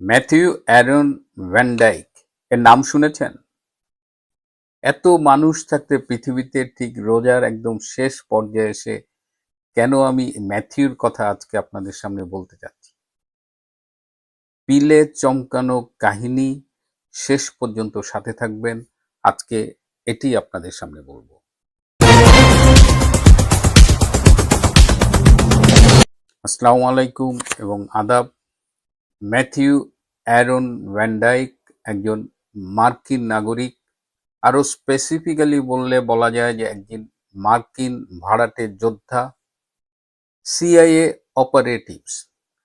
Matthew Aaron van Dijk এর নাম শুনেছেন? এত মানুষ থাকতে পৃথিবীতে ঠিক রোজার একদম শেষ পর্যায়ে এসে কেন আমি ম্যাথিউর কথা আজকে আপনাদের সামনে বলতে চাচ্ছি। পিলে চমকানো কাহিনী, শেষ পর্যন্ত সাথে থাকবেন। আজকে এটি আপনাদের সামনে বলবো। আসসালামু আলাইকুম এবং আদাব। ম্যাথিউ অ্যারন ভ্যান ডাইক একজন মার্কিন নাগরিক, আরো স্পেসিফিক্যালি বলা যায় যে একজন মার্কিন ভাড়াটে যোদ্ধা, সিআইএ অপারেটিভস,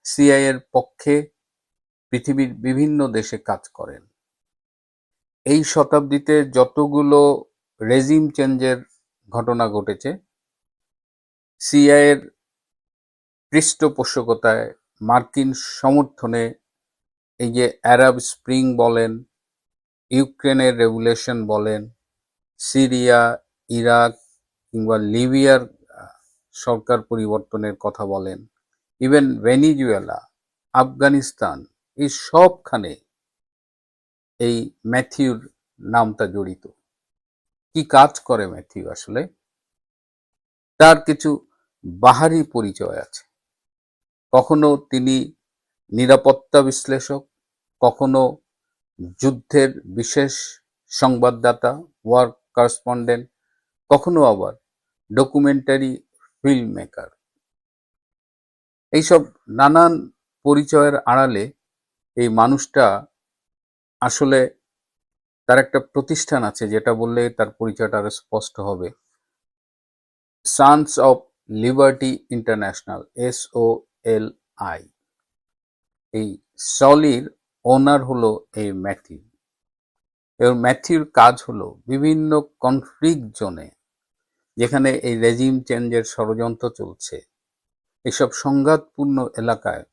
সিআইএ এর পক্ষে পৃথিবীর বিভিন্ন দেশে কাজ করেন। এই শতাব্দীতে যতগুলো রেজিম চেঞ্জের ঘটনা ঘটেছে, সিআইএ এর পৃষ্ঠপোষকতায়, মার্কিন সমর্থনে, এই যে আরব স্প্রিং বলেন, ইউক্রেনের রেভলিউশন বলেন, সিরিয়া, ইরাক কিংবা লিবিয়ার সরকার পরিবর্তনের কথা বলেন, ইভেন ভেনিজুয়েলা, আফগানিস্তান, এই সবখানে এই ম্যাথিউর নামটা জড়িত। কি কাজ করে ম্যাথিউ আসলে? তার কিছু বাহারি পরিচয় আছে। কখনো তিনি নিরাপত্তা বিশ্লেষক, কখনো যুদ্ধের বিশেষ সংবাদদাতা, ওয়ার করেসপন্ডেন্ট, কখনো আবার ডকুমেন্টারি ফিল্ম মেকার। এইসব নানান পরিচয়ের আড়ালে এই মানুষটা আসলে, তার একটা প্রতিষ্ঠান আছে যেটা বললে তার পরিচয়টা আরো স্পষ্ট হবে। Sans of liberty international, SOLI। এই সলির ওনার হলো এই ম্যাথিউ। এবং ম্যাথিউর কাজ হলো বিভিন্ন কনফ্লিক্ট জোনে, যেখানে এই রেজিম চেঞ্জের ষড়যন্ত্র চলছে, এসব সংঘাতপূর্ণ এলাকায়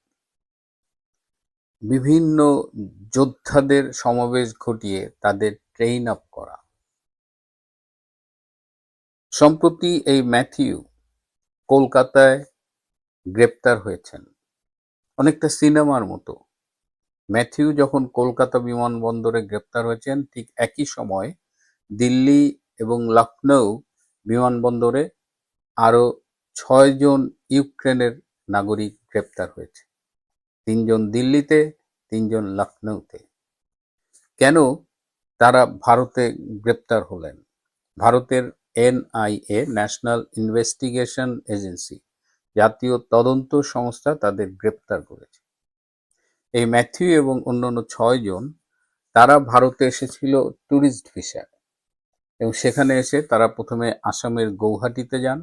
বিভিন্ন যোদ্ধাদের সমাবেশ ঘটিয়ে তাদের ট্রেন আপ করা। সম্প্রতি এই ম্যাথিউ কলকাতায় গ্রেপ্তার হয়েছেন, অনেকটা সিনেমার মতো। ম্যাথিউ যখন কলকাতা বিমানবন্দরে গ্রেপ্তার হয়েছেন, ঠিক একই সময় দিল্লি এবং লখনৌ বিমানবন্দরে আরো 6 জন ইউক্রেনের নাগরিক গ্রেপ্তার হয়েছে। 3 জন দিল্লিতে, 3 জন লখনৌতে। কেন তারা ভারতে গ্রেপ্তার হলেন? ভারতের NIA, ন্যাশনাল ইনভেস্টিগেশন এজেন্সি, জাতীয় তদন্ত সংস্থা তাদের গ্রেপ্তার করেছে। এই ম্যাথিউ এবং অন্যান্য 6 জন, তারা ভারতে এসেছিল ট্যুরিস্ট ভিসায়, এবং সেখানে এসে তারা প্রথমে আসামের গৌহাটিতে যান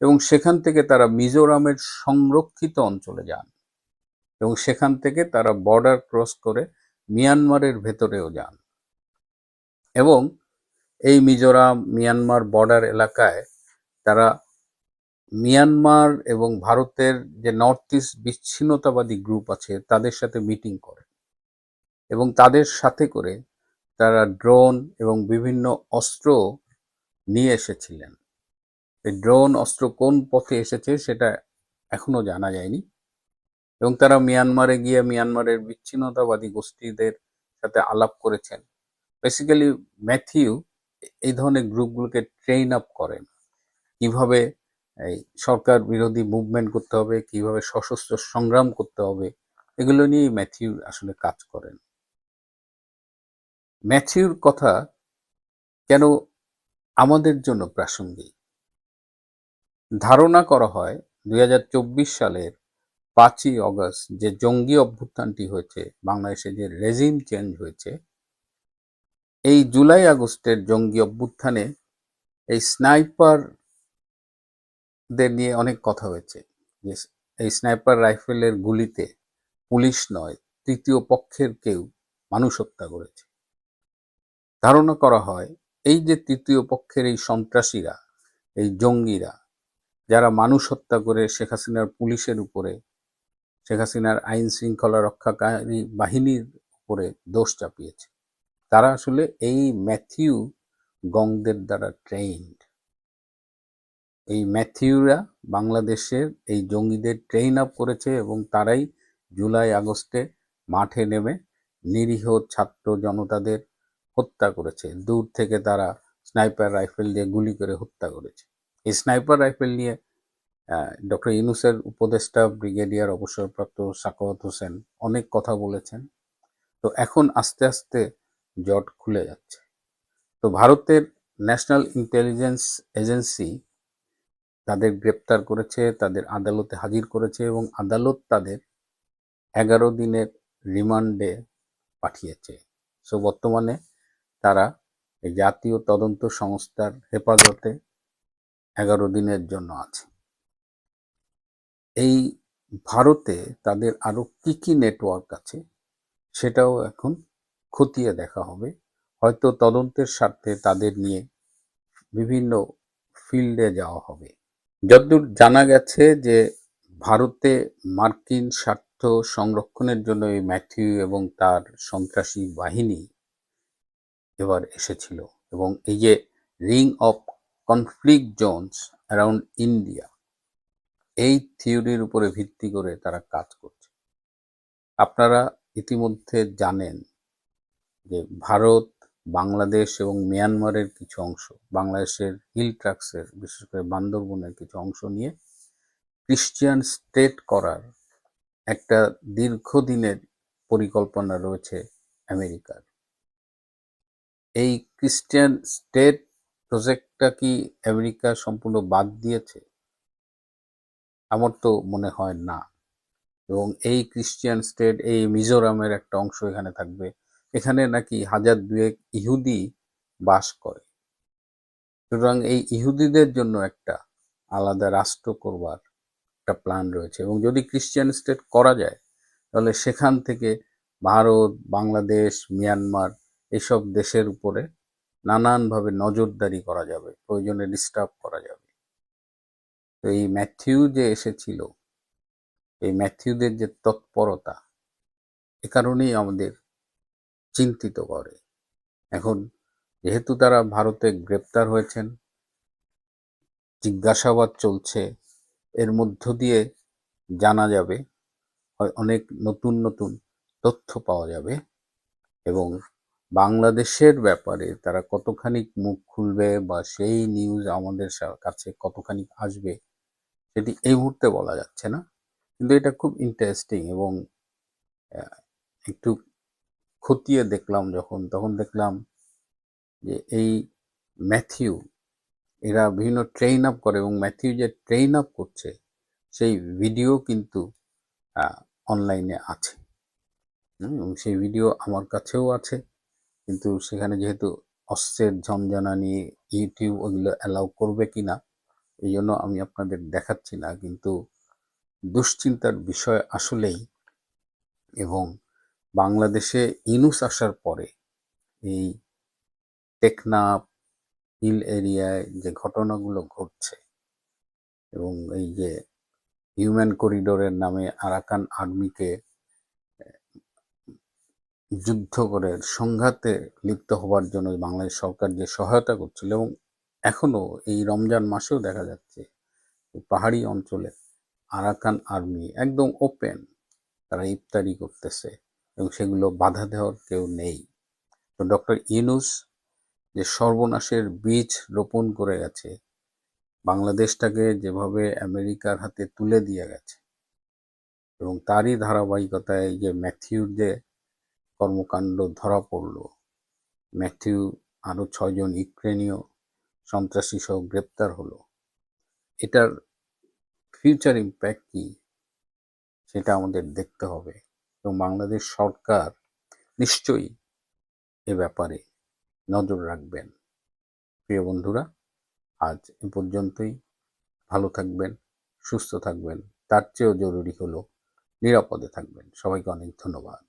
এবং সেখান থেকে তারা মিজোরামের সংরক্ষিত অঞ্চলে যান এবং সেখান থেকে তারা বর্ডার ক্রস করে মিয়ানমারের ভেতরেও যান। এবং এই মিজোরাম মিয়ানমার বর্ডার এলাকায় তারা মিয়ানমার এবং ভারতের যে নর্থ ইস্ট বিচ্ছিন্নতাবাদী গ্রুপ আছে তাদের সাথে মিটিং করে এবং তাদের সাথে করে তারা ড্রোন এবং বিভিন্ন অস্ত্র নিয়ে এসেছিলেন। এই ড্রোন অস্ত্র কোন পথে এসেছে সেটা এখনো জানা যায়নি। এবং তারা মিয়ানমারে গিয়ে মিয়ানমারের বিচ্ছিন্নতাবাদী গোষ্ঠীদের সাথে আলাপ করেছেন। বেসিক্যালি ম্যাথিউ এই ধরনের গ্রুপগুলোকে ট্রেন আপ করেন, কিভাবে এই সরকার বিরোধী মুভমেন্ট করতে হবে, কিভাবে সশস্ত্র সংগ্রাম করতে হবে, এগুলো নিয়েই ম্যাথিউ আসলে কাজ করেন। ম্যাথিউর কথা কেন আমাদের জন্য প্রাসঙ্গিক? ধারণা করা হয় 2024 সালের 5ই অগস্ট যে জঙ্গি অভ্যুত্থানটি হয়েছে, বাংলাদেশে যে রেজিম চেঞ্জ হয়েছে, এই জুলাই আগস্টের জঙ্গি অভ্যুত্থানে এই স্নাইপারদের নিয়ে অনেক কথা হয়েছে যে এই স্নাইপার রাইফেলের গুলিতে পুলিশ নয়, তৃতীয় পক্ষের কেউ মানুষ হত্যা করেছে। ধারণা করা হয় এই যে তৃতীয় পক্ষের এই সন্ত্রাসীরা, এই জঙ্গিরা, যারা মানুষ হত্যা করে শেখ হাসিনার পুলিশের উপরে, শেখ হাসিনার আইন শৃঙ্খলা রক্ষাকারী বাহিনীর উপরে দোষ চাপিয়েছে, তারা আসলে এই ম্যাথিউ গংদের দ্বারা ট্রেইনড। এই ম্যাথিউরা বাংলাদেশের এই জঙ্গিদের ট্রেন আপ করেছে এবং তারাই জুলাই আগস্টে মাঠে নেমে নিরীহ ছাত্র জনতাদের হত্যা করেছে। দূর থেকে তারা স্নাইপার রাইফেল দিয়ে গুলি করে হত্যা করেছে। এই স্নাইপার রাইফেল নিয়ে ডক্টর ইউনূসের উপদেষ্টা ব্রিগেডিয়ার অবসরপ্রাপ্ত সাখাওয়াত হোসেন অনেক কথা বলেছেন। তো এখন আস্তে আস্তে জট খুলে যাচ্ছে। তো ভারতের ন্যাশনাল ইন্টেলিজেন্স এজেন্সি তাদের গ্রেপ্তার করেছে, তাদের আদালতে হাজির করেছে এবং আদালত তাদের 11 দিনের রিমান্ডে পাঠিয়েছে। সো বর্তমানে তারা এই জাতীয় তদন্ত সংস্থার হেফাজতে 11 দিনের জন্য আছে। এই ভারতে তাদের আরো কি কি নেটওয়ার্ক আছে সেটাও এখন খতিয়ে দেখা হবে। হয়তো তদন্তের স্বার্থে তাদের নিয়ে বিভিন্ন ফিল্ডে যাওয়া হবে। যতদূর জানা গেছে যে ভারতে মার্কিন স্বার্থ সংরক্ষণের জন্য এই ম্যাথিউ এবং তার সন্ত্রাসী বাহিনী এবার এসেছিল এবং এই যে ring of conflict Jones around India, এই থিওরির উপরে ভিত্তি করে তারা কাজ করছে। আপনারা ইতিমধ্যে জানেন যে ভারত, বাংলাদেশ এবং মিয়ানমারের কিছু অংশ, বাংলাদেশের হিল ট্রাক্সের বিশেষ করে বান্দরবনের কিছু অংশ নিয়ে ক্রিশ্চিয়ান স্টেট করার একটা দীর্ঘদিনের পরিকল্পনা রয়েছে আমেরিকার। এই ক্রিশ্চিয়ান স্টেট প্রজেক্টটা কি আমেরিকা সম্পূর্ণ বাদ দিয়েছে? আমার তো মনে হয় না। এবং এই ক্রিশ্চিয়ান স্টেট, এই মিজোরামের একটা অংশ এখানে থাকবে। এখানে নাকি 1002 ইহুদি বাস করে। সুতরাং এই ইহুদিদের জন্য একটা আলাদা রাষ্ট্র করবার একটা প্ল্যান রয়েছে এবং যদি ক্রিশ্চিয়ান স্টেট করা যায় তাহলে সেখান থেকে ভারত, বাংলাদেশ, মিয়ানমার এইসব দেশের উপরে নানানভাবে নজরদারি করা যাবে, প্রয়োজনে ডিস্টার্ব করা যাবে। তো এই ম্যাথিউ যে এসেছিল, এই ম্যাথিউদের যে তৎপরতা, এ কারণেই আমাদের চিন্তিত করে। এখন যেহেতু তারা ভারতে গ্রেপ্তার হয়েছেন, জিজ্ঞাসাবাদ চলছে, এর মধ্য দিয়ে জানা যাবে, অনেক নতুন নতুন তথ্য পাওয়া যাবে এবং বাংলাদেশের ব্যাপারে তারা কতখানি মুখ খুলবে বা সেই নিউজ আমাদের কাছে কতখানি আসবে সেটি এই মুহূর্তে বলা যাচ্ছে না। কিন্তু এটা খুব ইন্টারেস্টিং এবং একটু খতিয়ে দেখলাম তখন দেখলাম যে এই ম্যাথিউ এরা বিভিন্ন ট্রেন আপ করে এবং ম্যাথিউ যে ট্রেন আপ করছে সেই ভিডিও কিন্তু অনলাইনে আছে এবং সেই ভিডিও আমার কাছেও আছে। কিন্তু সেখানে যেহেতু অস্ত্রের ঝনঝনানি, ইউটিউব ওগুলো অ্যালাউ করবে কিনা এই জন্য আমি আপনাদের দেখাচ্ছি না। কিন্তু দুশ্চিন্তার বিষয় আসলেই। এবং বাংলাদেশে ইউনূস আসার পরে এই টেকনাফ হিল এরিয়ায় যে ঘটনাগুলো ঘটছে এবং এই যে হিউম্যান করিডোরের নামে আরাকান আর্মিকে যুদ্ধ করে সংঘাতে লিপ্ত হবার জন্য বাংলাদেশ সরকার যে সহায়তা করছিল এবং এখনো এই রমজান মাসেও দেখা যাচ্ছে পাহাড়ি অঞ্চলে আরাকান আর্মি একদম ওপেন তারা ইফতারি করতেছে এবং সেগুলো বাধা দেওয়ার কেউ নেই। তো ডক্টর ইউনূস যে সর্বনাশের বীজ রোপণ করে গেছে, বাংলাদেশটাকে যেভাবে আমেরিকার হাতে তুলে দিয়ে গেছে এবং তারই ধারাবাহিকতায় যে ম্যাথিউর যে কর্মকাণ্ড ধরা পড়ল, ম্যাথিউ আরো 6 জন ইউক্রেনীয় সন্ত্রাসী সহ গ্রেপ্তার হলো, এটার ফিউচার ইম্প্যাক্ট কি সেটা আমাদের দেখতে হবে এবং বাংলাদেশ সরকার নিশ্চয়ই এ ব্যাপারে নজর রাখবেন। প্রিয় বন্ধুরা, আজ এ পর্যন্তই। ভালো থাকবেন, সুস্থ থাকবেন, তার চেয়েও জরুরি হলো নিরাপদে থাকবেন। সবাইকে অনেক ধন্যবাদ।